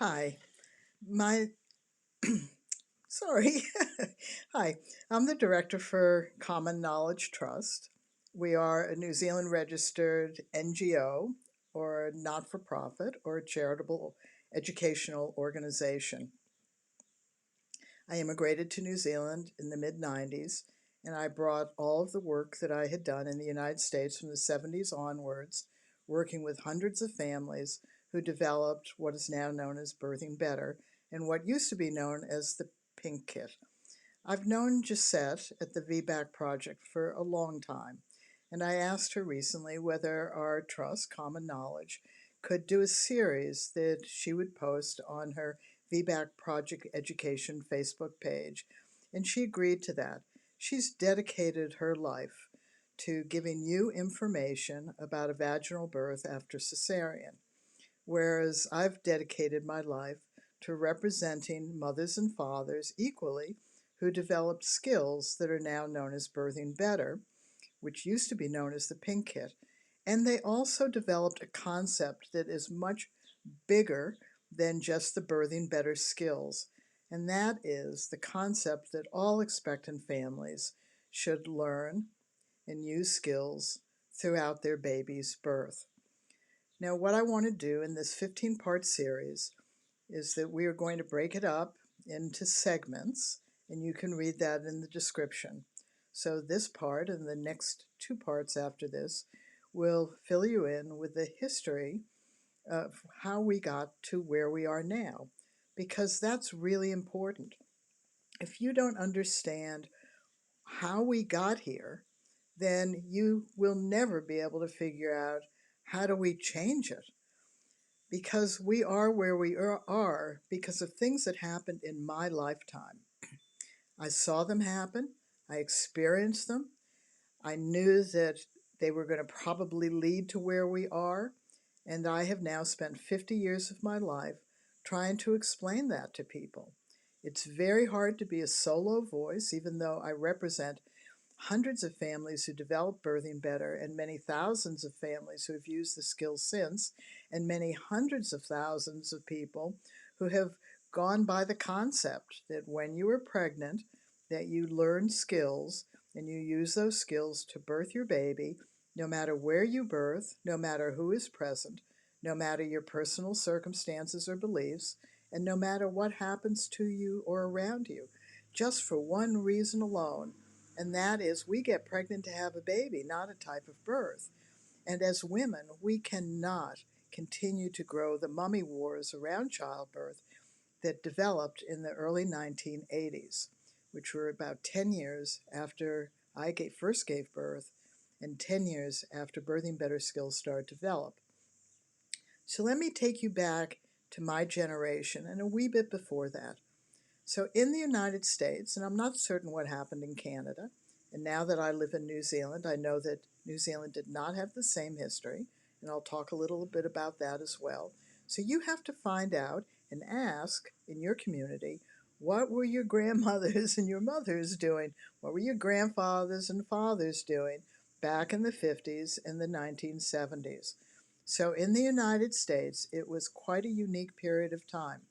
Hi, my sorry. Hi, I'm the director for Common Knowledge Trust. We are a New Zealand registered NGO or not for profit or a charitable educational organization. I immigrated to New Zealand in the mid 90s and I brought all of the work that I had done in the United States from the 70s onwards, working with hundreds of families who developed what is now known as Birthing Better and what used to be known as the Pink Kit. I've known Gisette at the VBAC project for a long time, and I asked her recently whether our trust, Common Knowledge, could do a series that she would post on her VBAC Project Education Facebook page, and she agreed to that. She's dedicated her life to giving you information about a vaginal birth after cesarean, whereas I've dedicated my life to representing mothers and fathers equally who developed skills that are now known as Birthing Better, which used to be known as the Pink Kit. And they also developed a concept that is much bigger than just the Birthing Better skills, and that is the concept that all expectant families should learn and use skills throughout their baby's birth. Now, what I want to do in this 15-part series is that we are going to break it up into segments, and you can read that in the description. So this part and the next two parts after this will fill you in with the history of how we got to where we are now, because that's really important. If you don't understand how we got here, then you will never be able to figure out how do we change it, because we are where we are because of things that happened in my lifetime. I saw them happen, I experienced them, I knew that they were going to probably lead to where we are, and I have now spent 50 years of my life trying to explain that to people. It's very hard to be a solo voice, even though I represent hundreds of families who developed Birthing Better and many thousands of families who have used the skills since, and many hundreds of thousands of people who have gone by the concept that when you are pregnant, that you learn skills and you use those skills to birth your baby, no matter where you birth, no matter who is present, no matter your personal circumstances or beliefs, and no matter what happens to you or around you, just for one reason alone, and that is we get pregnant to have a baby, not a type of birth. And as women, we cannot continue to grow the mummy wars around childbirth that developed in the early 1980s, which were about 10 years after first gave birth and 10 years after Birthing Better skills started to develop. So let me take you back to my generation and a wee bit before that. So in the United States, and I'm not certain what happened in Canada, and now that I live in New Zealand, I know that New Zealand did not have the same history, and I'll talk a little bit about that as well. So you have to find out and ask in your community, what were your grandmothers and your mothers doing? What were your grandfathers and fathers doing back in the 50s and the 1970s? So in the United States, it was quite a unique period of time.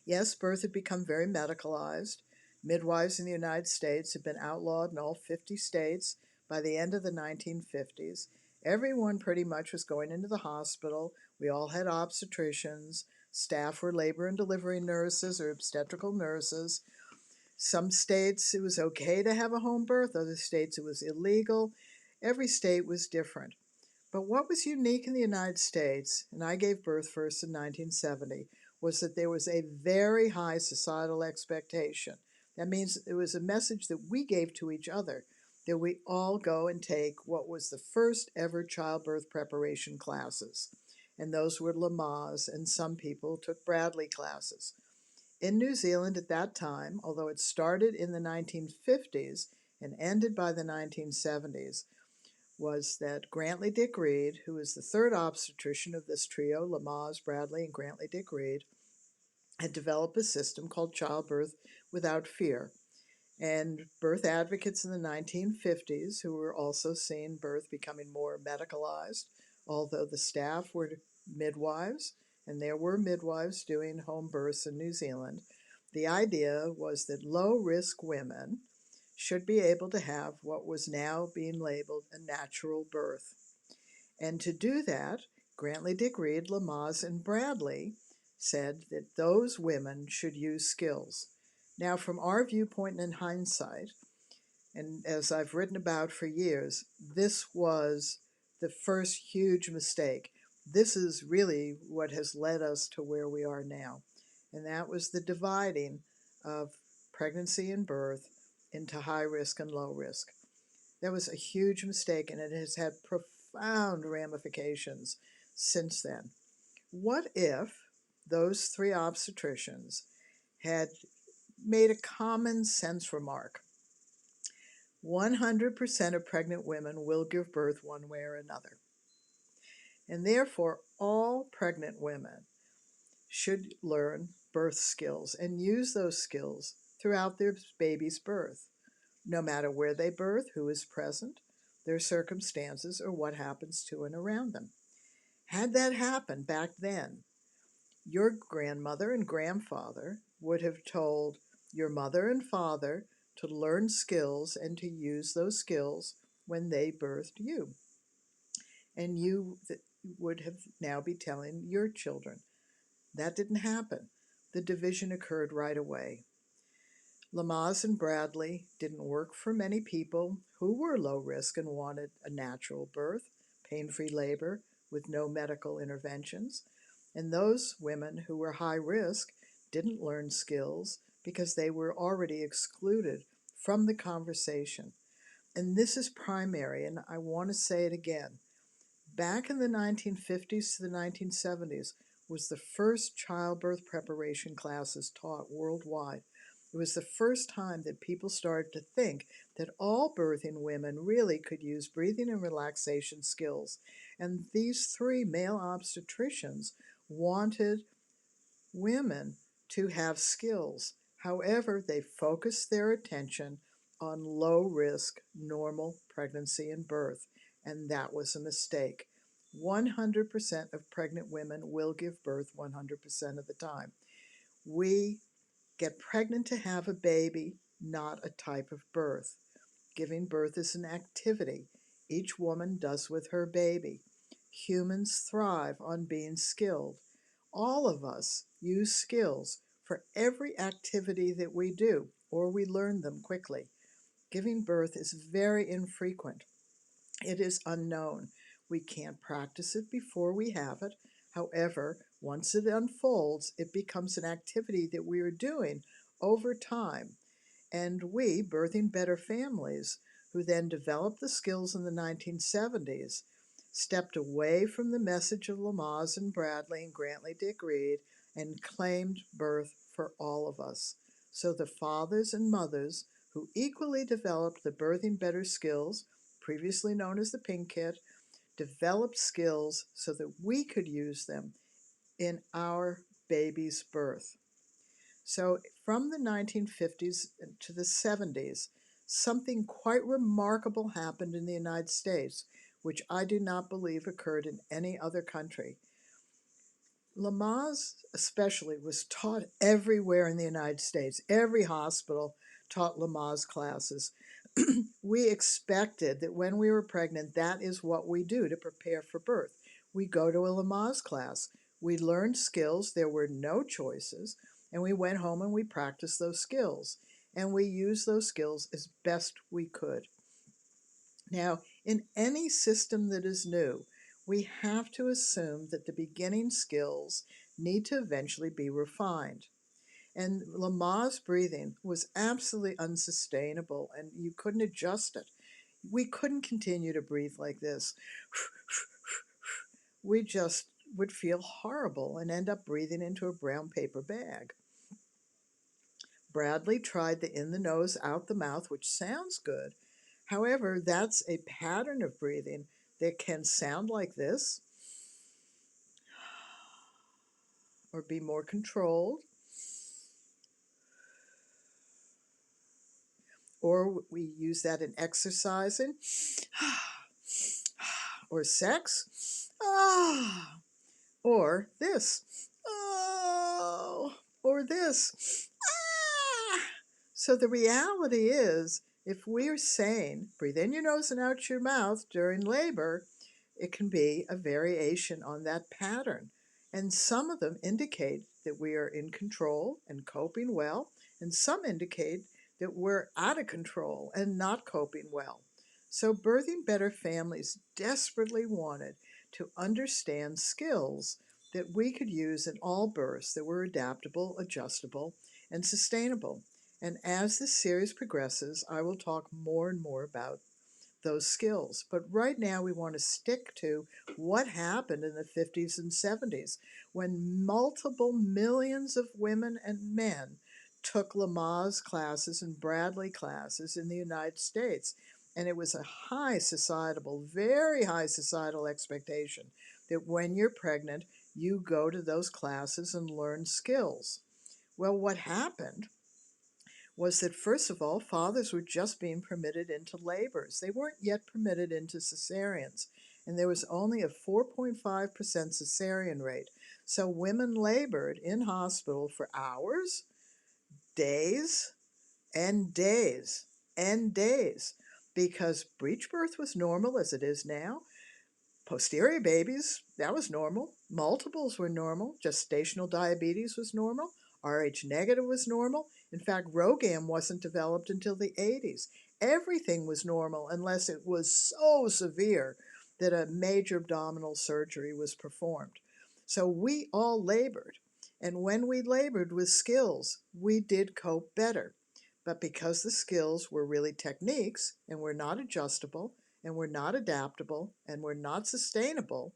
Yes, birth had become very medicalized. Midwives in the United States had been outlawed in all 50 states by the end of the 1950s. Everyone pretty much was going into the hospital. We all had obstetricians. Staff were labor and delivery nurses or obstetrical nurses. Some states it was okay to have a home birth, other states it was illegal. Every state was different. But what was unique in the United States, and I gave birth first in 1970, was that there was a very high societal expectation. That means it was a message that we gave to each other, that we all go and take what was the first ever childbirth preparation classes. And those were Lamaze, and some people took Bradley classes. In New Zealand at that time, although it started in the 1950s and ended by the 1970s, was that Grantley Dick Reed, who was the third obstetrician of this trio, Lamaze, Bradley, and Grantley Dick Reed, had developed a system called Childbirth Without Fear. And birth advocates in the 1950s, who were also seeing birth becoming more medicalized, although the staff were midwives and there were midwives doing home births in New Zealand, the idea was that low-risk women should be able to have what was now being labeled a natural birth. And to do that, Grantley Dick Reed, Lamaze, and Bradley said that those women should use skills. Now, from our viewpoint and in hindsight, and as I've written about for years, this was the first huge mistake. This is really what has led us to where we are now. And that was the dividing of pregnancy and birth into high risk and low risk. That was a huge mistake, and it has had profound ramifications since then. What if those three obstetricians had made a common sense remark? 100% of pregnant women will give birth one way or another. And therefore, all pregnant women should learn birth skills and use those skills throughout their baby's birth, no matter where they birth, who is present, their circumstances, or what happens to and around them. Had that happened back then, your grandmother and grandfather would have told your mother and father to learn skills and to use those skills when they birthed you. And you would have now be telling your children. That didn't happen. The division occurred right away. Lamaze and Bradley didn't work for many people who were low risk and wanted a natural birth, pain-free labor with no medical interventions. And those women who were high risk didn't learn skills because they were already excluded from the conversation. And this is primary, and I want to say it again. Back in the 1950s to the 1970s was the first childbirth preparation classes taught worldwide. It was the first time that people started to think that all birthing women really could use breathing and relaxation skills. And these three male obstetricians wanted women to have skills. However, they focused their attention on low-risk, normal pregnancy and birth, and that was a mistake. 100% of pregnant women will give birth 100% of the time. We get pregnant to have a baby, not a type of birth. Giving birth is an activity each woman does with her baby. Humans thrive on being skilled. All of us use skills for every activity that we do, or we learn them quickly. Giving birth is very infrequent. It is unknown. We can't practice it before we have it. However, once it unfolds, it becomes an activity that we are doing over time. And we, Birthing Better Families, who then developed the skills in the 1970s, stepped away from the message of Lamaze and Bradley and Grantley Dick Reed and claimed birth for all of us. So the fathers and mothers who equally developed the Birthing Better skills, previously known as the Pink Kit, developed skills so that we could use them in our baby's birth. So from the 1950s to the 70s, something quite remarkable happened in the United States, which I do not believe occurred in any other country. Lamaze especially was taught everywhere in the United States. Every hospital taught Lamaze classes. We expected that when we were pregnant, that is what we do to prepare for birth. We go to a Lamaze class. We learned skills. There were no choices. And we went home and we practiced those skills. And we used those skills as best we could. Now, in any system that is new, we have to assume that the beginning skills need to eventually be refined. And Lamaze breathing was absolutely unsustainable, and you couldn't adjust it. We couldn't continue to breathe like this. We just would feel horrible and end up breathing into a brown paper bag. Bradley tried the in the nose, out the mouth, which sounds good. However, that's a pattern of breathing that can sound like this or be more controlled. Or we use that in exercising or sex. or this, oh, or this, ah. So the reality is, if we're saying, breathe in your nose and out your mouth during labor, it can be a variation on that pattern. And some of them indicate that we are in control and coping well, and some indicate that we're out of control and not coping well. So Birthing Better families desperately wanted to understand skills that we could use in all births that were adaptable, adjustable, and sustainable. And as this series progresses, I will talk more and more about those skills. But right now, we want to stick to what happened in the 50s and 70s when multiple millions of women and men took Lamaze classes and Bradley classes in the United States. And it was a high societal, very high societal expectation that when you're pregnant, you go to those classes and learn skills. Well, what happened was that, first of all, fathers were just being permitted into labors. They weren't yet permitted into cesareans, and there was only a 4.5% cesarean rate. So women labored in hospital for hours, days, and days, and days, because breech birth was normal as it is now. Posterior babies, that was normal. Multiples were normal. Gestational diabetes was normal. Rh negative was normal. In fact, ROGAM wasn't developed until the 80s. Everything was normal unless it was so severe that a major abdominal surgery was performed. So we all labored. And when we labored with skills, we did cope better. But because the skills were really techniques and were not adjustable, and we're not adaptable and we're not sustainable,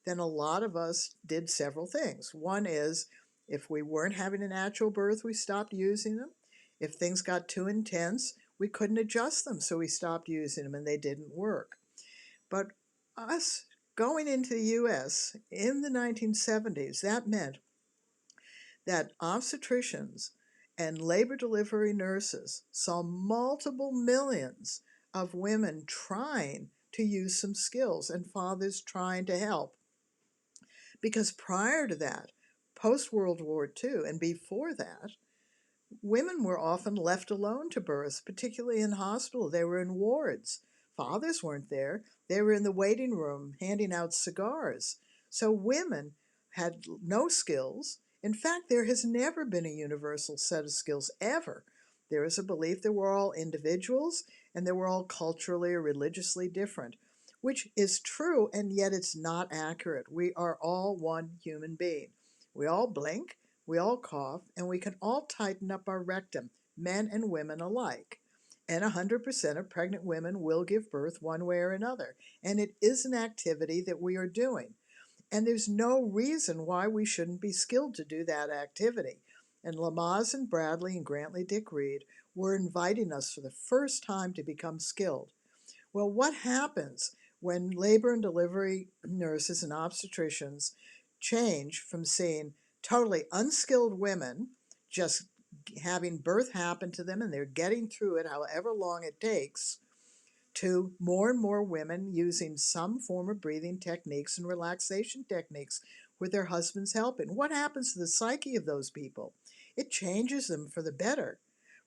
then a lot of us did several things. One is, if we weren't having a natural birth, we stopped using them. If things got too intense, we couldn't adjust them, so we stopped using them and they didn't work. But us going into the US in the 1970s, that meant that obstetricians and labor delivery nurses saw multiple millions of women trying to use some skills and fathers trying to help. Because prior to that, post World War II and before that, women were often left alone to birth, particularly in hospital. They were in wards. Fathers weren't there. They were in the waiting room handing out cigars. So women had no skills. In fact, there has never been a universal set of skills ever. There is a belief that we're all individuals and that we're all culturally or religiously different, which is true, and yet it's not accurate. We are all one human being. We all blink, we all cough, and we can all tighten up our rectum, men and women alike. And 100% of pregnant women will give birth one way or another. And it is an activity that we are doing. And there's no reason why we shouldn't be skilled to do that activity. And Lamaze and Bradley and Grantley Dick Reed were inviting us for the first time to become skilled. Well, what happens when labor and delivery nurses and obstetricians change from seeing totally unskilled women just having birth happen to them and they're getting through it however long it takes, to more and more women using some form of breathing techniques and relaxation techniques with their husbands helping? What happens to the psyche of those people? It changes them for the better.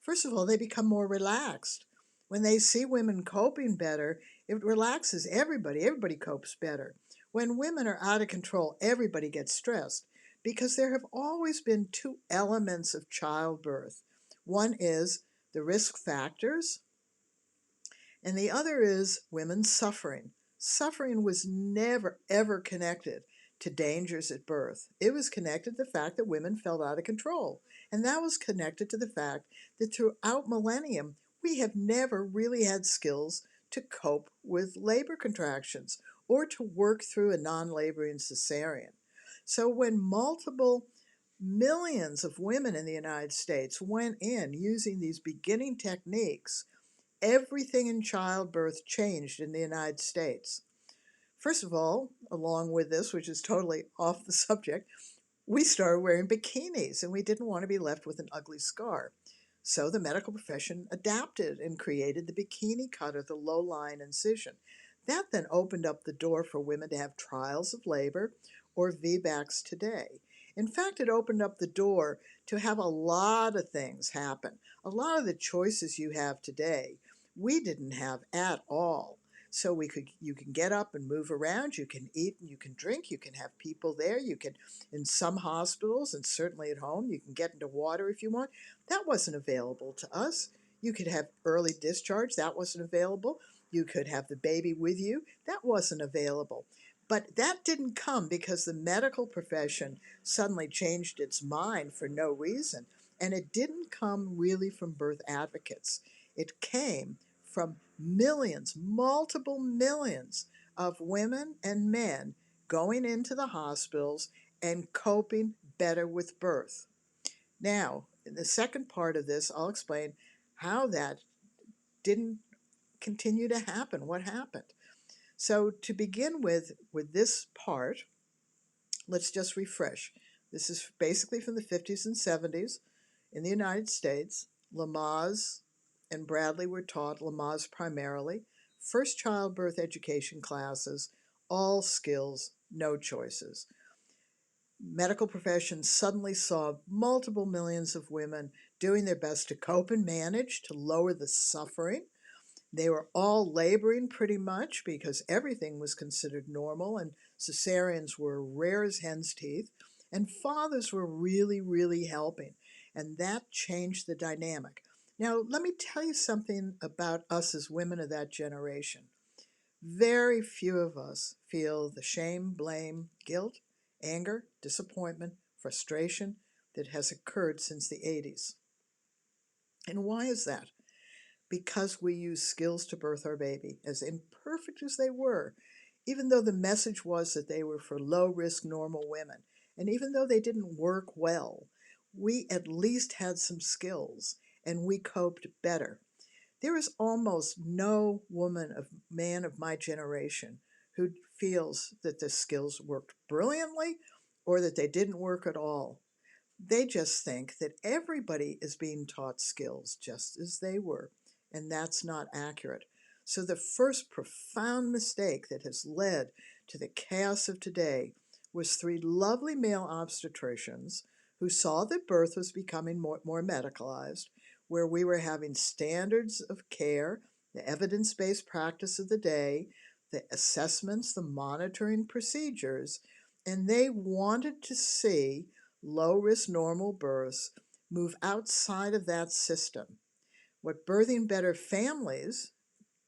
First of all, they become more relaxed. When they see women coping better, it relaxes everybody. Everybody copes better. When women are out of control, everybody gets stressed because there have always been two elements of childbirth. One is the risk factors, and the other is women's suffering. Suffering was never, ever connected to dangers at birth. It was connected to the fact that women felt out of control. And that was connected to the fact that throughout millennium, we have never really had skills to cope with labor contractions or to work through a non-laboring cesarean. So when multiple millions of women in the United States went in using these beginning techniques, everything in childbirth changed in the United States. First of all, along with this, which is totally off the subject, we started wearing bikinis and we didn't want to be left with an ugly scar. So the medical profession adapted and created the bikini cut or the low-line incision. That then opened up the door for women to have trials of labor or VBACs today. In fact, it opened up the door to have a lot of things happen. A lot of the choices you have today, we didn't have at all. So you can get up and move around, you can eat and you can drink, you can have people there, you can, in some hospitals and certainly at home, you can get into water if you want. That wasn't available to us. You could have early discharge, that wasn't available. You could have the baby with you, that wasn't available. But that didn't come because the medical profession suddenly changed its mind for no reason. And it didn't come really from birth advocates. It came from millions, multiple millions of women and men going into the hospitals and coping better with birth. Now, in the second part of this, I'll explain how that didn't continue to happen, what happened. So to begin with this part, let's just refresh. This is basically from the 50s and 70s in the United States. Lamaze and Bradley were taught, Lamaze primarily, first childbirth education classes, all skills, no choices. Medical profession suddenly saw multiple millions of women doing their best to cope and manage, to lower the suffering. They were all laboring pretty much because everything was considered normal, and cesareans were rare as hen's teeth, and fathers were really, really helping, and that changed the dynamic. Now, let me tell you something about us as women of that generation. Very few of us feel the shame, blame, guilt, anger, disappointment, frustration that has occurred since the 80s. And why is that? Because we use skills to birth our baby, as imperfect as they were, even though the message was that they were for low-risk normal women, and even though they didn't work well, we at least had some skills, and we coped better. There is almost no man of my generation who feels that the skills worked brilliantly or that they didn't work at all. They just think that everybody is being taught skills just as they were, and that's not accurate. So the first profound mistake that has led to the chaos of today was three lovely male obstetricians who saw that birth was becoming more medicalized, where we were having standards of care, the evidence-based practice of the day, the assessments, the monitoring procedures, and they wanted to see low-risk normal births move outside of that system. What Birthing Better families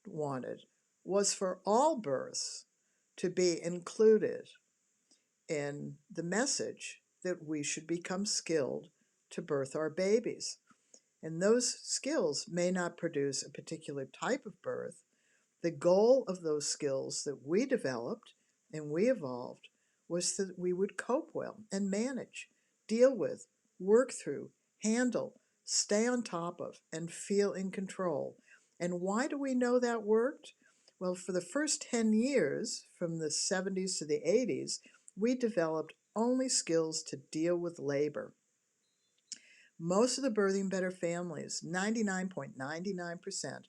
wanted was for all births to be included in the message that we should become skilled to birth our babies. And those skills may not produce a particular type of birth. The goal of those skills that we developed and we evolved was that we would cope well and manage, deal with, work through, handle, stay on top of, and feel in control. And why do we know that worked? Well, for the first 10 years, from the 70s to the 80s, we developed only skills to deal with labor. Most of the Birthing Better families, 99.99%,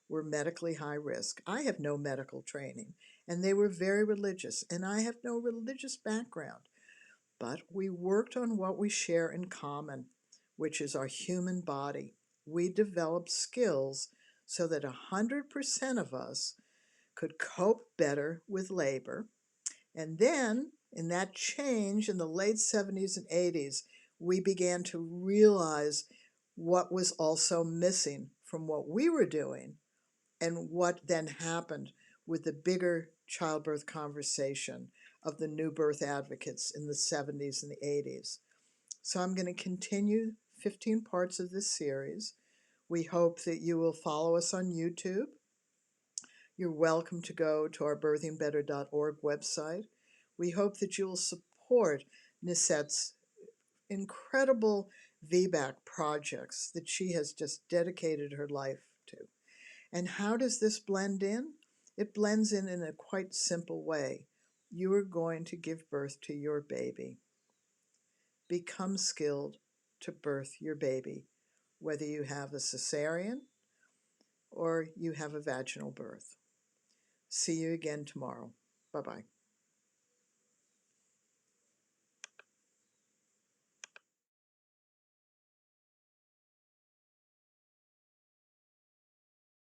were medically high risk. I have no medical training, and they were very religious, and I have no religious background. But we worked on what we share in common, which is our human body. We developed skills so that 100% of us could cope better with labor. And then, in that change in the late 70s and 80s, we began to realize what was also missing from what we were doing and what then happened with the bigger childbirth conversation of the new birth advocates in the 70s and the 80s. So I'm going to continue 15 parts of this series. We hope that you will follow us on YouTube. You're welcome to go to our birthingbetter.org website. We hope that you will support Nisette's incredible VBAC projects that she has just dedicated her life to. And how does this blend in? It blends in a quite simple way. You are going to give birth to your baby. Become skilled to birth your baby, whether you have a cesarean or you have a vaginal birth. See you again tomorrow. Bye-bye.